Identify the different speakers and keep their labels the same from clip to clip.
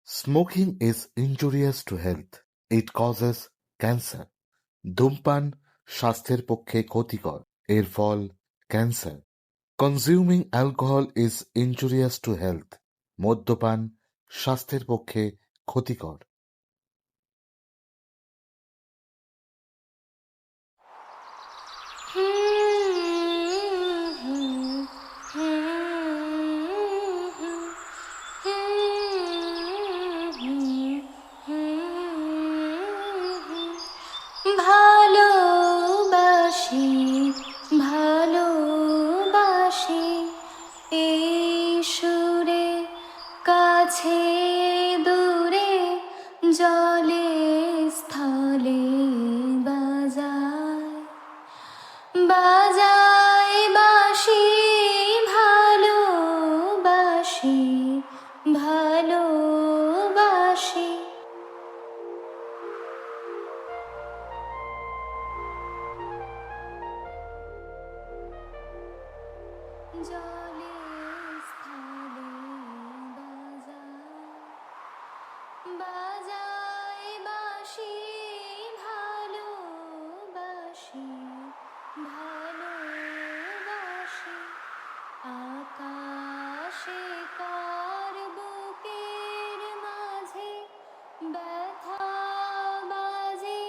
Speaker 1: Smoking is injurious to health. It causes cancer. ধূমপান স্বাস্থ্যের পক্ষে ক্ষতিকর। এর ফল cancer. Consuming alcohol is injurious to health. মদ্যপান স্বাস্থ্যের পক্ষে ক্ষতিকর।
Speaker 2: ভালোবাসি ভালোবাসি এই সুরে কাছে দূরে জলে স্থলে বাজায় বাজায় বাঁশি ভালোবাসি ভালোবাসি জলে স্থলে বাজায় বাঁশি ভালোবাসি ভালোবাসি আকাশে কার বুকের মাঝে ব্যথা বাজে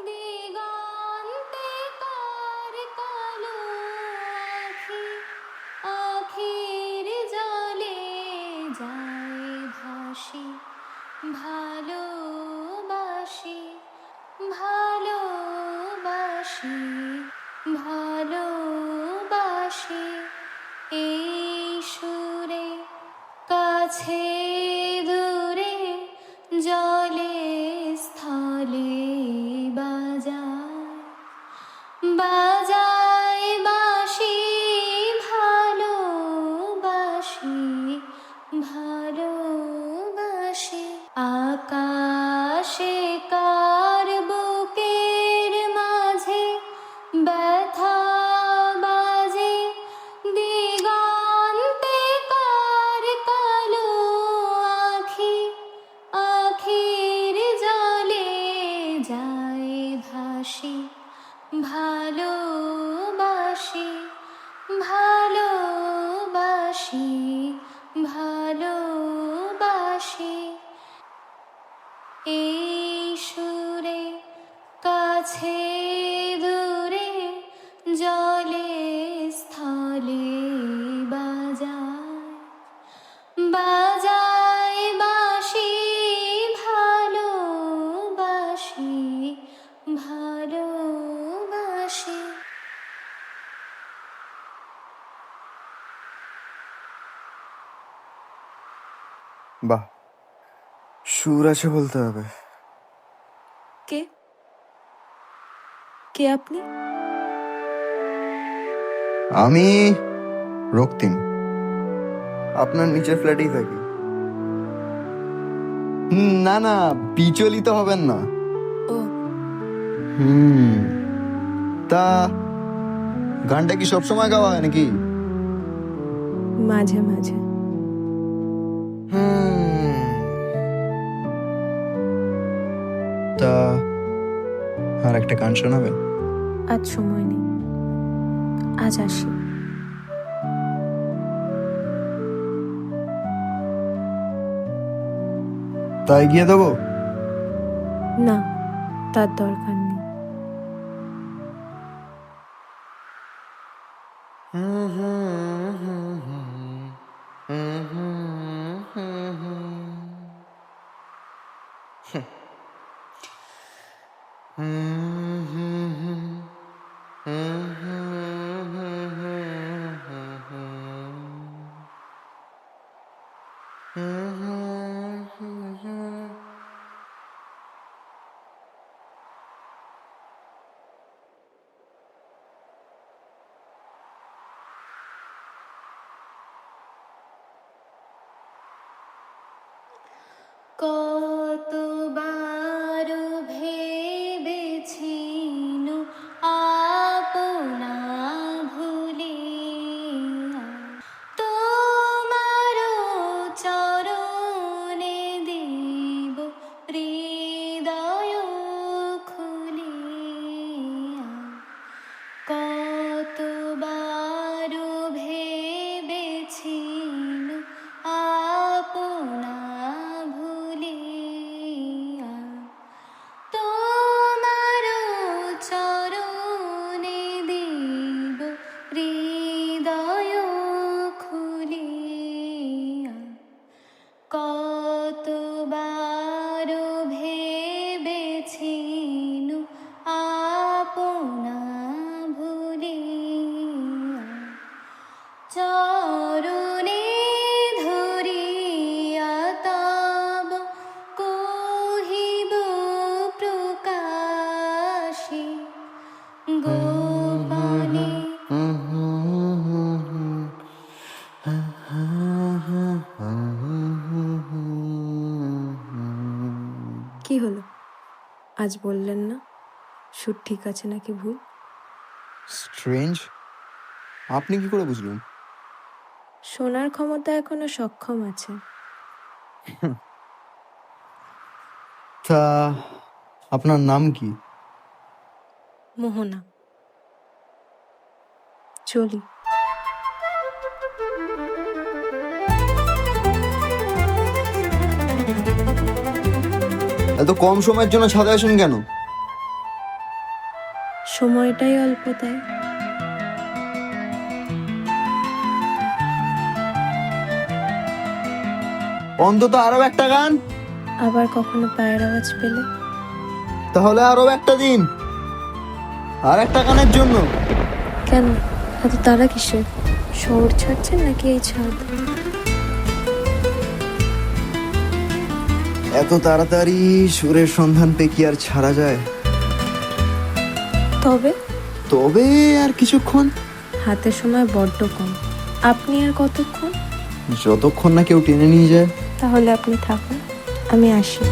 Speaker 2: দিগন্তে কার কালো আখি আখির জলে যায় ভাসি ভালোবাসি ভালোবাসি ভালোবাসি এই সুরে কাছে দূরে জলে স্থলে বাজায় বাজায় বাঁশি ভালোবাসি ভালোবাসি আকাশে কার বুকের মাঝে ব্যথা বাজে দিগন্তে কার কালো আখি আখির জলে যায় ভাসি ভালোবাসি ভালোবাসি ভালোবাসি এই সুরে কাছে দূরে জলে স্থলে বাজায় বাজায় বাঁশি ভালোবাসি ভালোবাসি
Speaker 3: বাহ, সুর আছে বলতে হবে।
Speaker 4: কে কে আপনি?
Speaker 3: আমি রক্তিম, আপনার নিচের ফ্ল্যাটেই থাকি। না না, বিচলিত হবেন না।
Speaker 4: ও
Speaker 3: তা গানটা কি সবসময় গাওয়া হয় নাকি?
Speaker 4: মাঝে মাঝে।
Speaker 3: তা আর একটা গান শোনাবেন?
Speaker 4: আজ সময় নেই, আজ আসি।
Speaker 3: তাই গিয়ে দেবো?
Speaker 4: না, তার দরকার নেই।
Speaker 2: কতবার ভেবেছি আপনা ভুলিয়া তোমার চরণে
Speaker 4: আজ বললেন না সুর ঠিক আছে নাকি ভুল?
Speaker 3: স্ট্রেঞ্জ, আপনি কি করে বুঝলেন?
Speaker 4: শোনার ক্ষমতা এখনো সক্ষম আছে।
Speaker 3: তা আপনার নাম কি?
Speaker 4: মোহনা। চলি।
Speaker 3: এত কম সময়ের জন্য ছাদে আসেন কেন?
Speaker 4: সময়টাই অল্প তাই।
Speaker 3: অন্তত আরো একটা গান।
Speaker 4: আবার কখনো পায়ের আওয়াজ পেলে?
Speaker 3: তাহলে আরো একটা দিন, আর একটা গানের জন্য।
Speaker 4: কেন এত তারা কিসের? শহর ছাড়ছেন নাকি এই ছাদ?
Speaker 3: এত তাড়াতাড়ি সুরের সন্ধান পেয়ে কি আর ছাড়া যায়?
Speaker 4: তবে
Speaker 3: তবে আর কিছুক্ষণ।
Speaker 4: হাতে সময় বড্ড কম। আপনি আর কতক্ষণ?
Speaker 3: যতক্ষণ না কেউ টেনে নিয়ে যায়।
Speaker 4: তাহলে আপনি থাকুন, আমি আসি।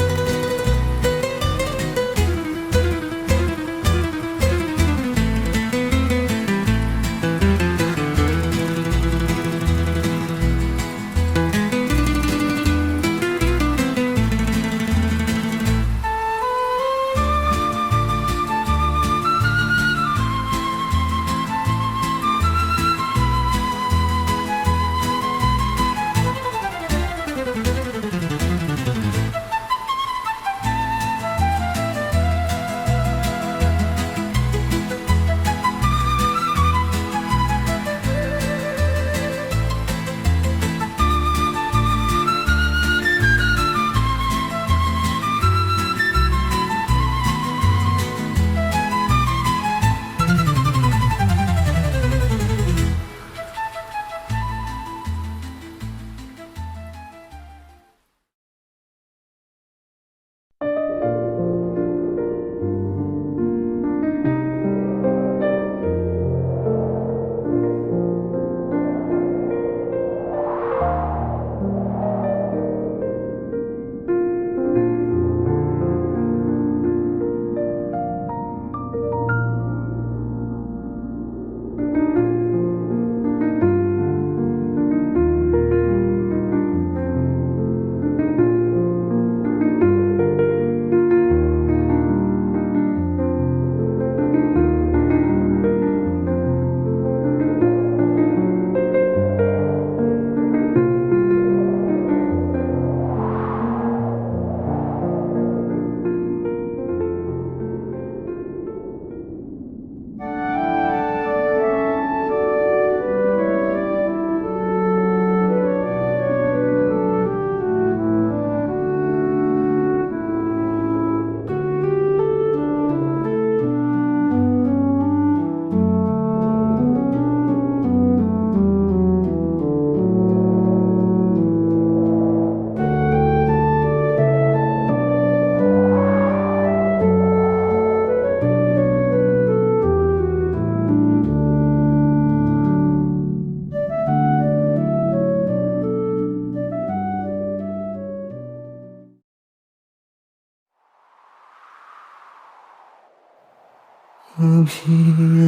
Speaker 3: अभी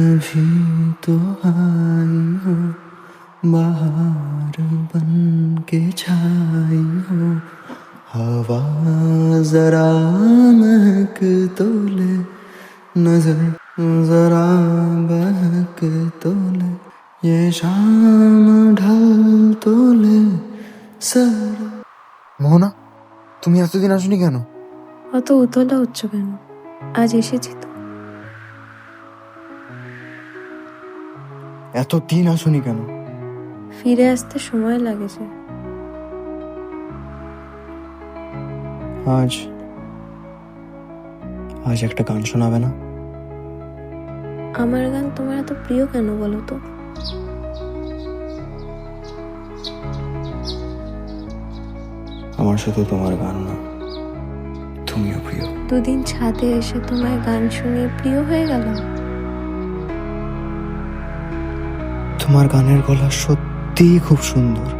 Speaker 3: अभी तो आई हो, बाहर बन के छाई हो, हवा जरा महक तो ले, नजर जरा बहक तो ले, ये शाम ढल तो ले सर। মোহনা, তুমি এতদিন আসনি কেন?
Speaker 4: অত উতলা হচ্ছ কেন? আজ এসেছি তো।
Speaker 3: এতদিন আসনি কেন?
Speaker 4: ফিরে আসতে সময় লাগেছে।
Speaker 3: আজ আজ একটা গান শোনাবে না?
Speaker 4: আমার গান তোমার এত প্রিয় কেন বলো তো?
Speaker 3: আমার শুধু তোমার গান না, তুমিও প্রিয়।
Speaker 4: দুদিন ছাদে এসে তোমায় গান শুনে প্রিয় হয়ে গেল।
Speaker 3: তোমার গানের গলা সত্যিই খুব সুন্দর।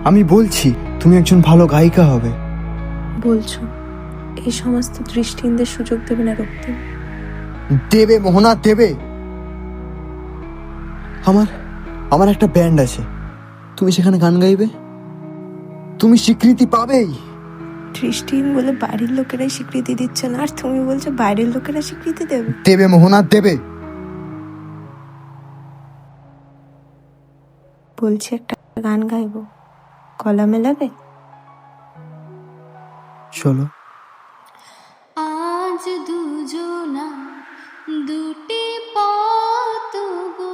Speaker 3: আমি বলছি তুমি একজন ভালো গায়িকা হবে।
Speaker 4: বলছো, এই সমস্ত দৃষ্টিহীনদের সুযোগ দেবে না রক্তিম।
Speaker 3: দেবে মোহনা, দেবে। আমার আমার একটা ব্যান্ড আছে, তুমি সেখানে গান গাইবে, তুমি স্বীকৃতি পাবেই।
Speaker 4: দৃষ্টিহীন বলে বাড়ির লোকেরাই স্বীকৃতি দিচ্ছে না, আর তুমি বলছো বাইরের লোকেরা স্বীকৃতি দেবে?
Speaker 3: দেবে মোহনা, দেবে।
Speaker 4: বলছি একটা গান গাইবো, গলা মেলাবে?
Speaker 3: চলো।
Speaker 2: আজ দুজনা দুটি পথ গো,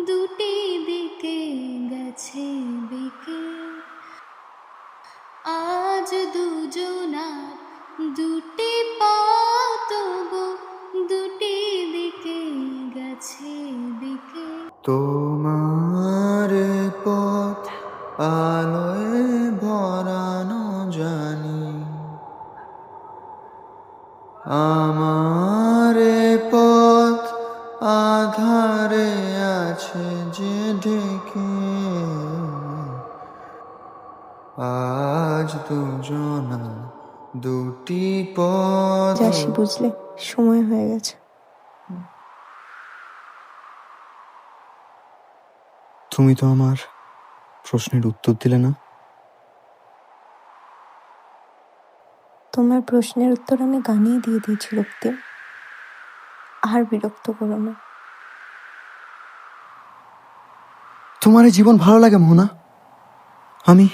Speaker 2: দুটি দিকে গেছে বেঁকে। আজ দুজনা দুটি পথ গো, দুটি দিকে গেছে বেঁকে।
Speaker 3: তোমার পথ আলোয় ভরানো জানি, আমার পথ আধারে আছে যে ঢেকে। আজ দুজনা দুটি পথ।
Speaker 4: যাসি, বুঝলে সময় হয়ে গেছে।
Speaker 3: তুমি তো আমার প্রশ্নের উত্তর দিলে না।
Speaker 4: তোমার প্রশ্নের উত্তর আমি গানেই দিয়ে দিয়েছি রক্তিম, আর বিরক্ত করো না।
Speaker 3: তোমার এই জীবন ভালো লাগে মোহনা? আমি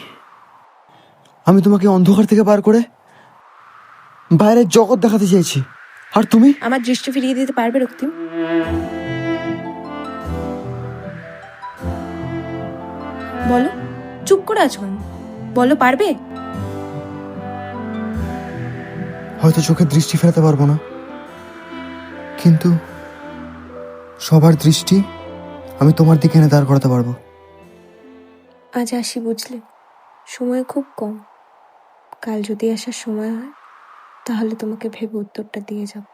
Speaker 3: আমি তোমাকে অন্ধকার থেকে বার করে বাইরের জগৎ দেখাতে চেয়েছি, আর তুমি
Speaker 4: আমার দৃষ্টি ফিরিয়ে দিতে পারবে রক্তিম? বলো, চুপ করে আছো কেন? বলো, পারবে?
Speaker 3: হয়তো চোখের দৃষ্টি ফেরাতে পারবো না, কিন্তু সবার দৃষ্টি আমি তোমার দিকে এনে দাঁড় করাতে পারবো।
Speaker 4: আজ আসি, বুঝলে সময় খুব কম। কাল যদি আসার সময় হয় তাহলে তোমাকে ভেবে উত্তরটা দিয়ে যাব।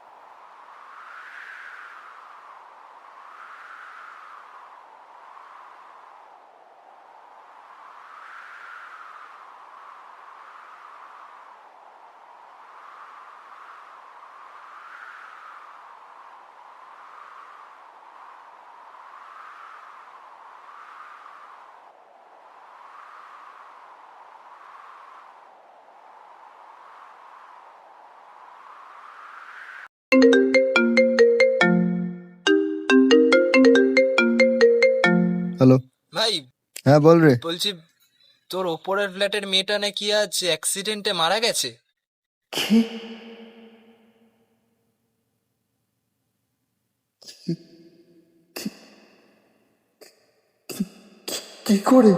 Speaker 3: হ্যালো।
Speaker 5: ভাই,
Speaker 3: হ্যাঁ বল রে।
Speaker 5: বলছি তোর ওপরের ফ্ল্যাটের মেয়েটা নাকি আজ অ্যাক্সিডেন্টে মারা গেছে।
Speaker 3: কি কি করে?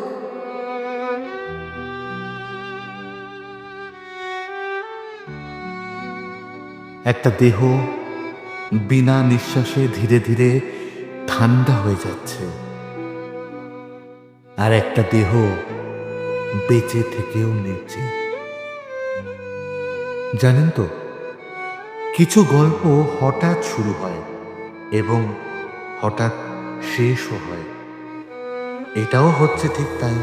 Speaker 1: একটা দেহ বিনা নিঃশ্বাসে ধীরে ধীরে ঠান্ডা হয়ে যাচ্ছে, আর একটা দেহ বেঁচে থেকেও নেচে। জানেন তো, কিছু গল্প হঠাৎ শুরু হয় এবং হঠাৎ শেষও হয়। এটাও হচ্ছে ঠিক তাই।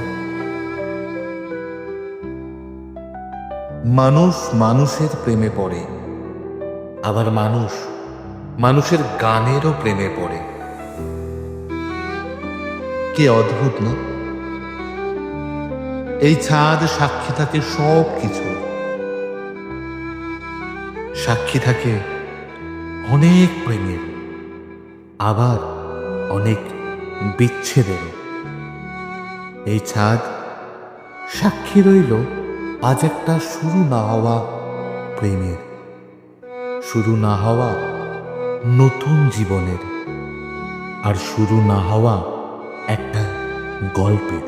Speaker 1: মানুষ মানুষের প্রেমে পড়ে, আবার মানুষ মানুষের গানেরও প্রেমে পড়ে। কি অদ্ভুত না? এই ছাদ সাক্ষী থাকে সব কিছু। সাক্ষী থাকে অনেক প্রেমের, আবার অনেক বিচ্ছেদের। এই ছাদ সাক্ষী রইল আজ একটা শুরু না হওয়া প্রেমের, শুরু না হওয়া নতুন জীবনের, আর শুরু না হওয়া একটা গল্পের।